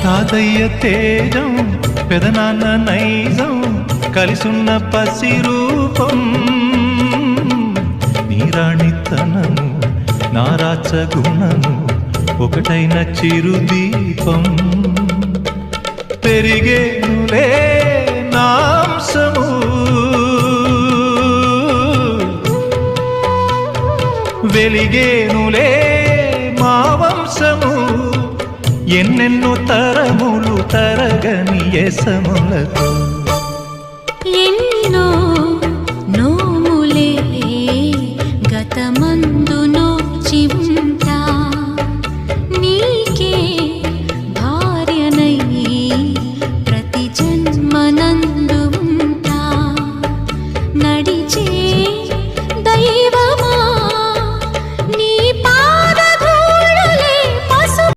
తాతయ్య తేజం పెదనాన్న నైజం కలిసున్న పసి రూపం నీరాణితనము నారాచ గుణము ఒకటైన చిరుదీపం పెరిగేనులే నాంసము వెలిగేనులే మా వంశము ఎన్నెన్నో తరములు తరగని యసములతో